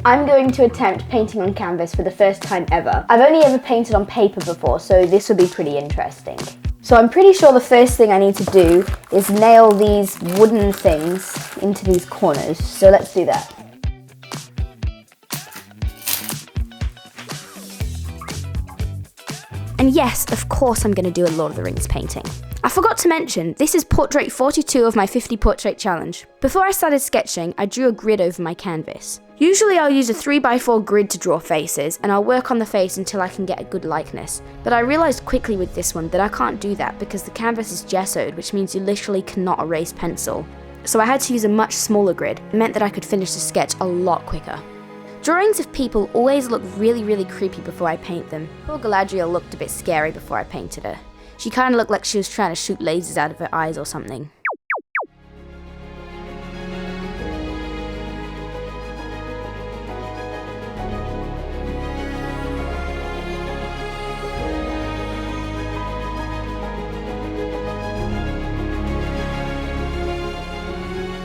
I'm going to attempt painting on canvas for the first time ever. I've only ever painted on paper before, so this will be pretty interesting. So I'm pretty sure the first thing I need to do is nail these wooden things into these corners. So let's do that. And yes, of course I'm going to do a Lord of the Rings painting. I forgot to mention, this is portrait 42 of my 50 portrait challenge. Before I started sketching, I drew a grid over my canvas. Usually I'll use a 3x4 grid to draw faces, and I'll work on the face until I can get a good likeness. But I realised quickly with this one that I can't do that because the canvas is gessoed, which means you literally cannot erase pencil. So I had to use a much smaller grid. It meant that I could finish the sketch a lot quicker. Drawings of people always look really creepy before I paint them. Poor Galadriel looked a bit scary before I painted her. She kind of looked like she was trying to shoot lasers out of her eyes or something.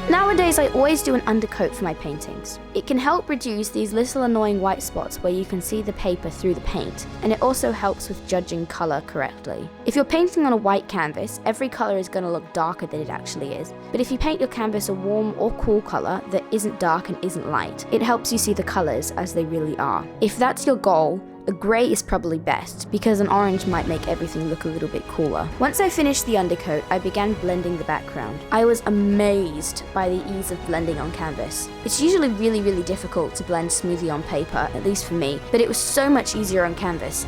Nowadays, I always do an undercoat for my paintings. It can help reduce these little annoying white spots where you can see the paper through the paint, and it also helps with judging colour correctly. If you're painting on a white canvas, every colour is going to look darker than it actually is. But if you paint your canvas a warm or cool colour that isn't dark and isn't light, it helps you see the colours as they really are. If that's your goal, a grey is probably best, because an orange might make everything look a little bit cooler. Once I finished the undercoat, I began blending the background. I was amazed by the ease of blending on canvas. It's usually really difficult to blend smoothly on paper, at least for me, but it was so much easier on canvas.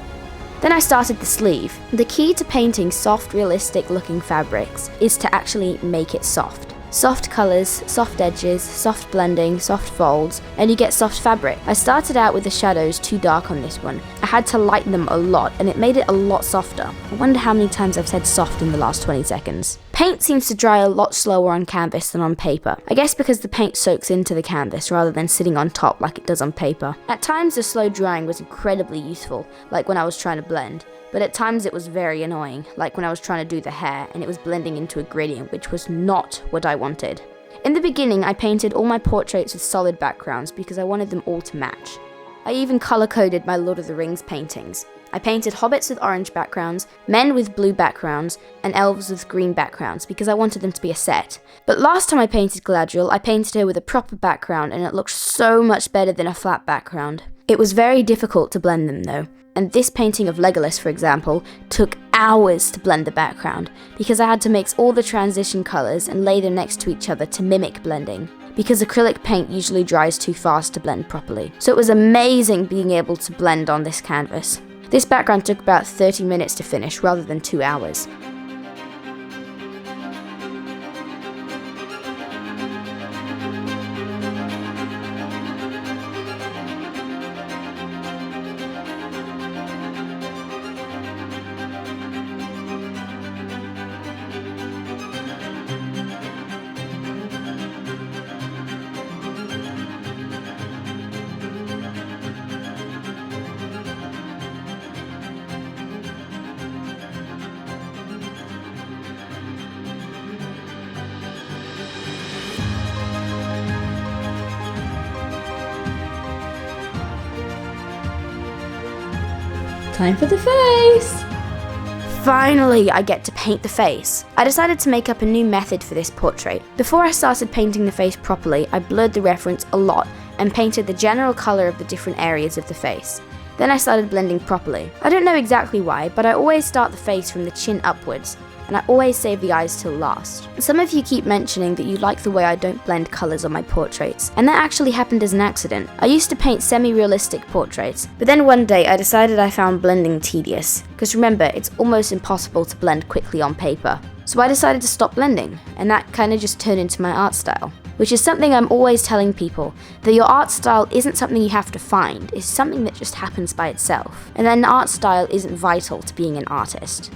Then I started the sleeve. The key to painting soft, realistic looking fabrics is to actually make it soft. Soft colours, soft edges, soft blending, soft folds, and you get soft fabric. I started out with the shadows too dark on this one. I had to lighten them a lot, and it made it a lot softer. I wonder how many times I've said soft in the last 20 seconds. Paint seems to dry a lot slower on canvas than on paper. I guess because the paint soaks into the canvas rather than sitting on top like it does on paper. At times the slow drying was incredibly useful, like when I was trying to blend. But at times it was very annoying, like when I was trying to do the hair and it was blending into a gradient, which was not what I wanted. In the beginning, I painted all my portraits with solid backgrounds because I wanted them all to match. I even colour-coded my Lord of the Rings paintings. I painted hobbits with orange backgrounds, men with blue backgrounds, and elves with green backgrounds because I wanted them to be a set. But last time I painted Galadriel, I painted her with a proper background and it looked so much better than a flat background. It was very difficult to blend them though. And this painting of Legolas, for example, took hours to blend the background because I had to mix all the transition colours and lay them next to each other to mimic blending, because acrylic paint usually dries too fast to blend properly. So it was amazing being able to blend on this canvas. This background took about 30 minutes to finish rather than 2 hours. Time for the face! Finally, I get to paint the face. I decided to make up a new method for this portrait. Before I started painting the face properly, I blurred the reference a lot and painted the general colour of the different areas of the face. Then I started blending properly. I don't know exactly why, but I always start the face from the chin upwards, and I always save the eyes till last. Some of you keep mentioning that you like the way I don't blend colours on my portraits, and that actually happened as an accident. I used to paint semi-realistic portraits, but then one day I decided I found blending tedious, because remember, it's almost impossible to blend quickly on paper. So I decided to stop blending, and that kind of just turned into my art style. Which is something I'm always telling people, that your art style isn't something you have to find, it's something that just happens by itself. And then an art style isn't vital to being an artist.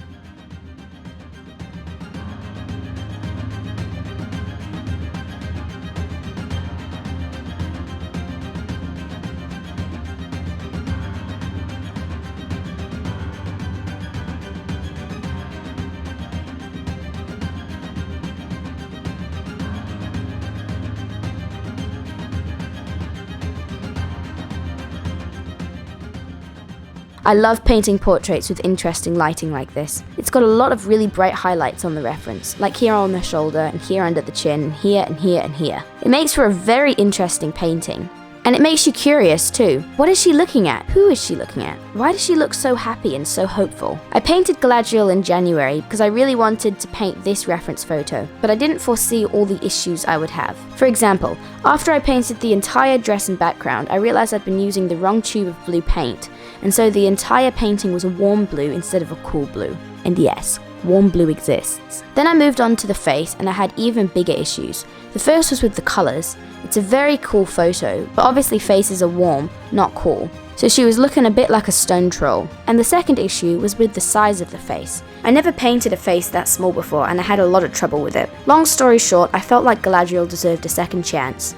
I love painting portraits with interesting lighting like this. It's got a lot of really bright highlights on the reference, like here on the shoulder, and here under the chin, and here, and here, and here. It makes for a very interesting painting. And it makes you curious too. What is she looking at? Who is she looking at? Why does she look so happy and so hopeful? I painted Galadriel in January because I really wanted to paint this reference photo, but I didn't foresee all the issues I would have. For example, after I painted the entire dress and background, I realized I'd been using the wrong tube of blue paint, and so the entire painting was a warm blue instead of a cool blue. And yes, warm blue exists. Then I moved on to the face, and I had even bigger issues. The first was with the colours. It's a very cool photo, but obviously faces are warm, not cool. So she was looking a bit like a stone troll. And the second issue was with the size of the face. I never painted a face that small before, and I had a lot of trouble with it. Long story short, I felt like Galadriel deserved a second chance.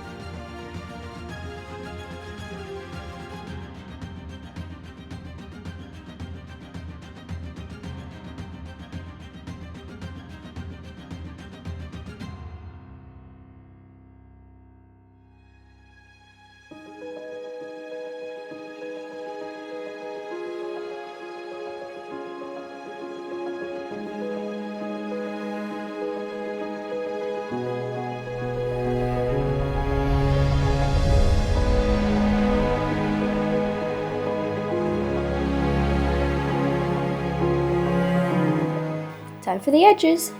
Time for the edges.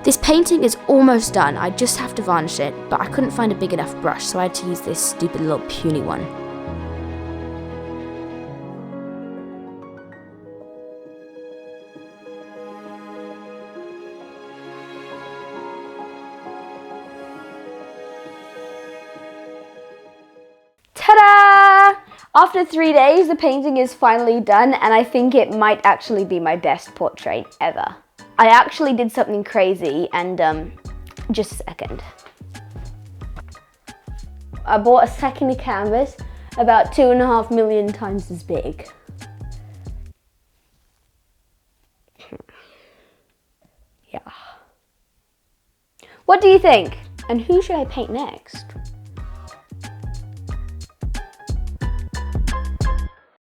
This painting is almost done, I just have to varnish it, but I couldn't find a big enough brush, so I had to use this stupid little puny one. Ta-da! After 3 days, the painting is finally done, and I think it might actually be my best portrait ever. I actually did something crazy, and just a second. I bought a second of canvas about 2.5 million times as big. Yeah. What do you think? And who should I paint next?